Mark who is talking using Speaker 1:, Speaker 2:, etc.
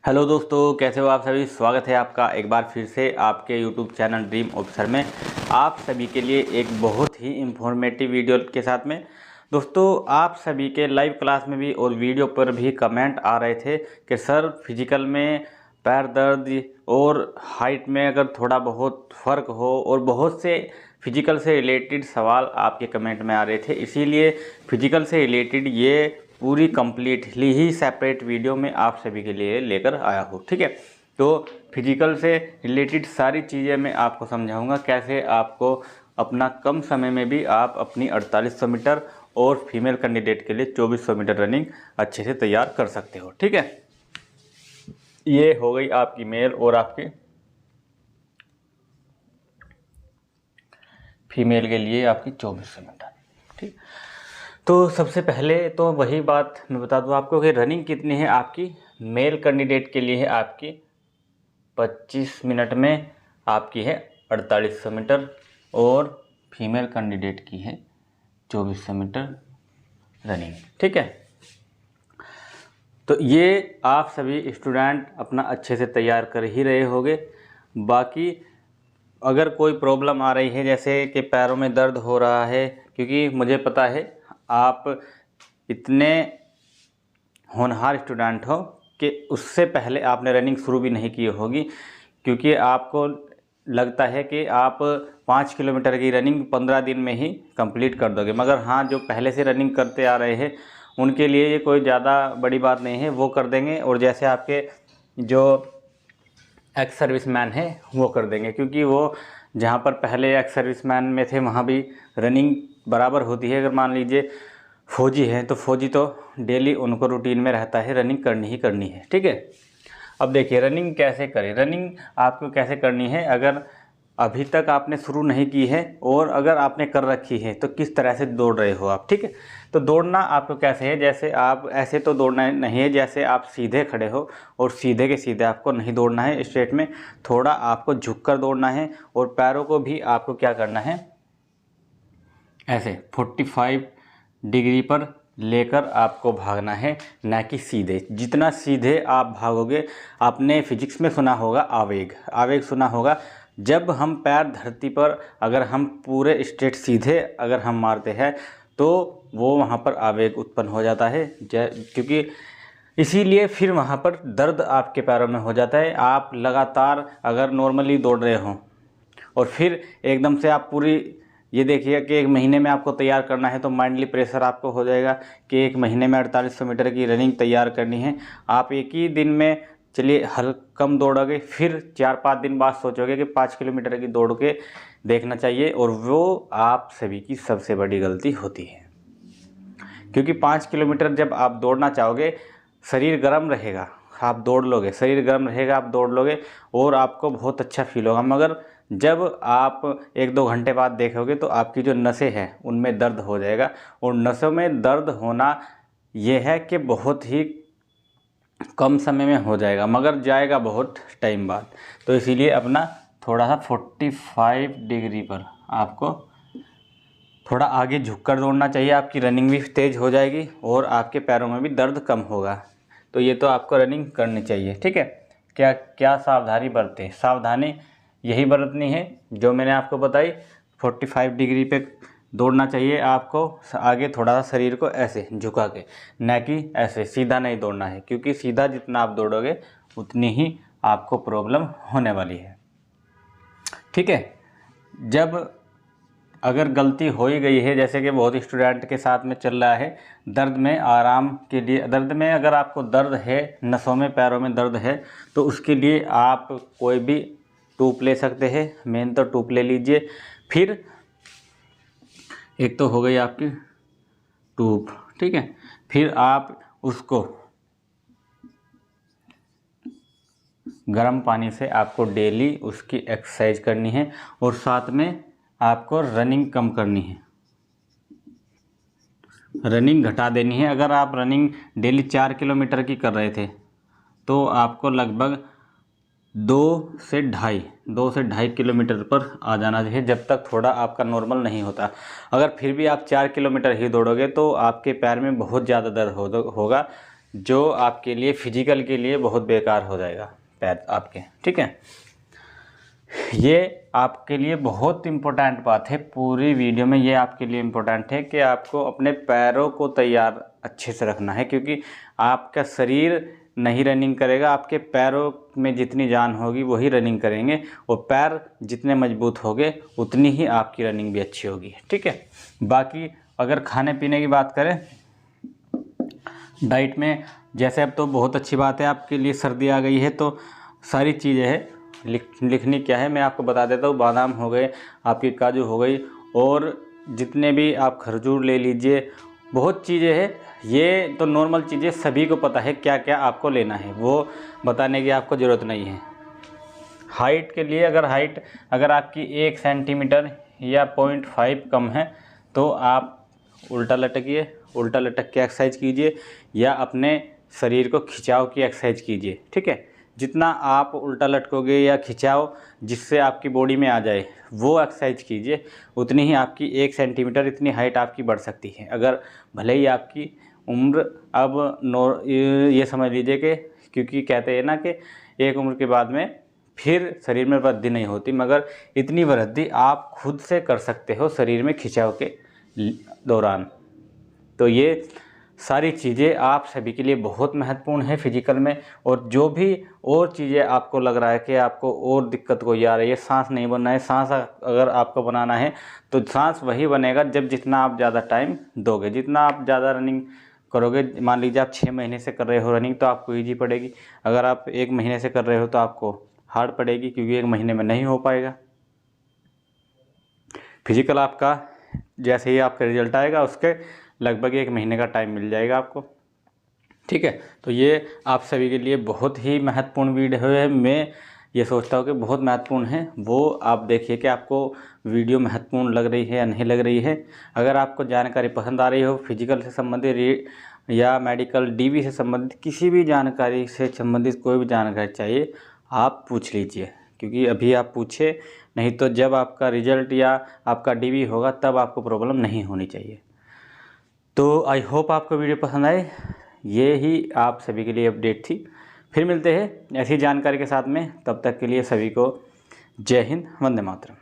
Speaker 1: Hello दोस्तों, कैसे हो आप सभी। स्वागत है आपका एक बार फिर से आपके यूट्यूब चैनल ड्रीम ऑफिसर में। आप सभी के लिए एक बहुत ही इंफॉर्मेटिव वीडियो के साथ में। दोस्तों, आप सभी के लाइव क्लास में भी और वीडियो पर भी कमेंट आ रहे थे कि सर फिजिकल में पैर दर्द और हाइट में अगर थोड़ा बहुत फ़र्क हो, और बहुत से फिजिकल से रिलेटेड सवाल आपके कमेंट में आ रहे थे। इसीलिए फिजिकल से रिलेटेड ये पूरी कंप्लीटली ही सेपरेट वीडियो में आप सभी के लिए लेकर आया हूँ। ठीक है, तो फिजिकल से रिलेटेड सारी चीज़ें मैं आपको समझाऊंगा, कैसे आपको अपना कम समय में भी आप अपनी 4800 मीटर और फीमेल कैंडिडेट के लिए 2400 मीटर रनिंग अच्छे से तैयार कर सकते हो। ठीक है, ये हो गई आपकी मेल और आपकी फीमेल के लिए आपकी 2400 मीटर। ठीक, तो सबसे पहले तो वही बात मैं बता दूं आपको कि रनिंग कितनी है आपकी। मेल कैंडिडेट के लिए है आपकी 25 मिनट में आपकी है 4800 मीटर, और फीमेल कैंडिडेट की है 2400 मीटर रनिंग। ठीक है, तो ये आप सभी स्टूडेंट अपना अच्छे से तैयार कर ही रहे होंगे। बाकी अगर कोई प्रॉब्लम आ रही है, जैसे कि पैरों में दर्द हो रहा है, क्योंकि मुझे पता है आप इतने होनहार स्टूडेंट हो कि उससे पहले आपने रनिंग शुरू भी नहीं की होगी, क्योंकि आपको लगता है कि आप 5 किलोमीटर की रनिंग 15 दिन में ही कंप्लीट कर दोगे। मगर हाँ, जो पहले से रनिंग करते आ रहे हैं उनके लिए ये कोई ज़्यादा बड़ी बात नहीं है, वो कर देंगे। और जैसे आपके जो एक्स सर्विसमैन है वो कर देंगे, क्योंकि वो जहाँ पर पहले एक्स सर्विसमैन में थे वहाँ भी रनिंग बराबर होती है। अगर मान लीजिए फौजी हैं तो फौजी तो डेली उनको रूटीन में रहता है, रनिंग करनी ही करनी है। ठीक है, अब देखिए रनिंग कैसे करें। रनिंग आपको कैसे करनी है, अगर अभी तक आपने शुरू नहीं की है और अगर आपने कर रखी है तो किस तरह से दौड़ रहे हो आप। ठीक है, तो दौड़ना आपको कैसे है, जैसे आप ऐसे तो दौड़ना नहीं है जैसे आप सीधे खड़े हो, और सीधे के सीधे आपको नहीं दौड़ना है स्ट्रेट में, थोड़ा आपको झुककर दौड़ना है। और पैरों को भी आपको क्या करना है, ऐसे 45 डिग्री पर लेकर आपको भागना है, ना कि सीधे। जितना सीधे आप भागोगे, आपने फिजिक्स में सुना होगा आवेग, आवेग सुना होगा। जब हम पैर धरती पर अगर हम पूरे स्ट्रेट सीधे अगर हम मारते हैं तो वो वहाँ पर आवेग उत्पन्न हो जाता है, क्योंकि इसीलिए फिर वहाँ पर दर्द आपके पैरों में हो जाता है। आप लगातार अगर नॉर्मली दौड़ रहे हो और फिर एकदम से आप पूरी, ये देखिए कि एक महीने में आपको तैयार करना है, तो माइंडली प्रेशर आपको हो जाएगा कि एक महीने में 4800 मीटर की रनिंग तैयार करनी है। आप एक ही दिन में चलिए कम दौड़ोगे, फिर 4-5 दिन बाद सोचोगे कि 5 किलोमीटर की दौड़ के देखना चाहिए, और वो आप सभी की सबसे बड़ी गलती होती है। क्योंकि 5 किलोमीटर जब आप दौड़ना चाहोगे, शरीर गर्म रहेगा, आप दौड़ लोगे, शरीर गर्म रहेगा, आप दौड़ लोगे और आपको बहुत अच्छा फील होगा। मगर जब आप 1-2 घंटे बाद देखोगे तो आपकी जो नसें हैं उनमें दर्द हो जाएगा। और नसों में दर्द होना ये है कि बहुत ही कम समय में हो जाएगा, मगर जाएगा बहुत टाइम बाद। तो इसीलिए अपना थोड़ा सा 45 डिग्री पर आपको थोड़ा आगे झुककर दौड़ना चाहिए। आपकी रनिंग भी तेज़ हो जाएगी और आपके पैरों में भी दर्द कम होगा। तो ये तो आपको रनिंग करनी चाहिए। ठीक है, क्या क्या सावधानी बरतें, सावधानी यही बरतनी है जो मैंने आपको बताई। 45 डिग्री पे दौड़ना चाहिए आपको, आगे थोड़ा सा शरीर को ऐसे झुका के, न कि ऐसे सीधा नहीं दौड़ना है, क्योंकि सीधा जितना आप दौड़ोगे उतनी ही आपको प्रॉब्लम होने वाली है। ठीक है, जब अगर गलती हो ही गई है, जैसे कि बहुत स्टूडेंट के साथ में चल रहा है, दर्द में आराम के लिए, दर्द में अगर आपको दर्द है, नसों में पैरों में दर्द है, तो उसके लिए आप कोई भी टूप ले सकते हैं। मेन तो टूप ले लीजिए। फिर एक तो हो गई आपकी टूप, ठीक है, फिर आप उसको गर्म पानी से आपको डेली उसकी एक्सरसाइज करनी है, और साथ में आपको रनिंग कम करनी है, रनिंग घटा देनी है। अगर आप रनिंग डेली 4 किलोमीटर की कर रहे थे तो आपको लगभग 2 से ढाई किलोमीटर पर आ जाना चाहिए, जब तक थोड़ा आपका नॉर्मल नहीं होता। अगर फिर भी आप 4 किलोमीटर ही दौड़ोगे तो आपके पैर में बहुत ज़्यादा दर्द होगा, जो आपके लिए फिजिकल के लिए बहुत बेकार हो जाएगा पैर आपके। ठीक है, ये आपके लिए बहुत इम्पोर्टेंट बात है पूरी वीडियो में। ये आपके लिए इम्पोर्टेंट है कि आपको अपने पैरों को तैयार अच्छे से रखना है, क्योंकि आपका शरीर नहीं रनिंग करेगा, आपके पैरों में जितनी जान होगी वही रनिंग करेंगे, और पैर जितने मजबूत होंगे उतनी ही आपकी रनिंग भी अच्छी होगी। ठीक है, बाकी अगर खाने पीने की बात करें, डाइट में जैसे अब तो बहुत अच्छी बात है आपके लिए, सर्दी आ गई है तो सारी चीज़ें हैं लिखनी क्या है मैं आपको बता देता हूँ। बादाम हो गए, आपकी काजू हो गई, और जितने भी आप खजूर ले लीजिए, बहुत चीज़ें हैं। ये तो नॉर्मल चीज़ें सभी को पता है क्या क्या आपको लेना है, वो बताने की आपको ज़रूरत नहीं है। हाइट के लिए अगर आपकी 1 सेंटीमीटर या 0.5 कम है तो आप उल्टा लटकिए, उल्टा लटक के एक्सरसाइज कीजिए, या अपने शरीर को खिंचाव की एक्सरसाइज कीजिए। ठीक है, जितना आप उल्टा लटकोगे या खिंचाव जिससे आपकी बॉडी में आ जाए वो एक्सरसाइज कीजिए, उतनी ही आपकी 1 सेंटीमीटर इतनी हाइट आपकी बढ़ सकती है। अगर भले ही आपकी उम्र अब ये समझ लीजिए कि, क्योंकि कहते हैं ना कि एक उम्र के बाद में फिर शरीर में वृद्धि नहीं होती, मगर इतनी वृद्धि आप खुद से कर सकते हो शरीर में खिंचाव के दौरान। तो ये सारी चीज़ें आप सभी के लिए बहुत महत्वपूर्ण है फिजिकल में। और जो भी और चीज़ें आपको लग रहा है कि आपको और दिक्कत कोई आ रही है, सांस नहीं बनना है, सांस अगर आपको बनाना है तो सांस वही बनेगा जब जितना आप ज़्यादा टाइम दोगे, जितना आप ज़्यादा रनिंग करोगे। मान लीजिए आप 6 महीने से कर रहे हो रनिंग तो आपको ईजी पड़ेगी, अगर आप 1 महीने से कर रहे हो तो आपको हार्ड पड़ेगी, क्योंकि 1 महीने में नहीं हो पाएगा। फिजिकल आपका जैसे ही आपका रिजल्ट आएगा उसके लगभग 1 महीने का टाइम मिल जाएगा आपको। ठीक है, तो ये आप सभी के लिए बहुत ही महत्वपूर्ण वीडियो है। मैं ये सोचता हूँ कि बहुत महत्वपूर्ण है, वो आप देखिए कि आपको वीडियो महत्वपूर्ण लग रही है या नहीं लग रही है। अगर आपको जानकारी पसंद आ रही हो फिजिकल से संबंधित या मेडिकल डीवी से संबंधित किसी भी जानकारी से संबंधित कोई भी जानकारी चाहिए आप पूछ लीजिए, क्योंकि अभी आप पूछे नहीं तो जब आपका रिजल्ट या आपका डीवी होगा तब आपको प्रॉब्लम नहीं होनी चाहिए। तो आई होप आपको वीडियो पसंद आए, ये ही आप सभी के लिए अपडेट थी। फिर मिलते हैं ऐसी जानकारी के साथ में, तब तक के लिए सभी को जय हिंद, वंदे मातरम।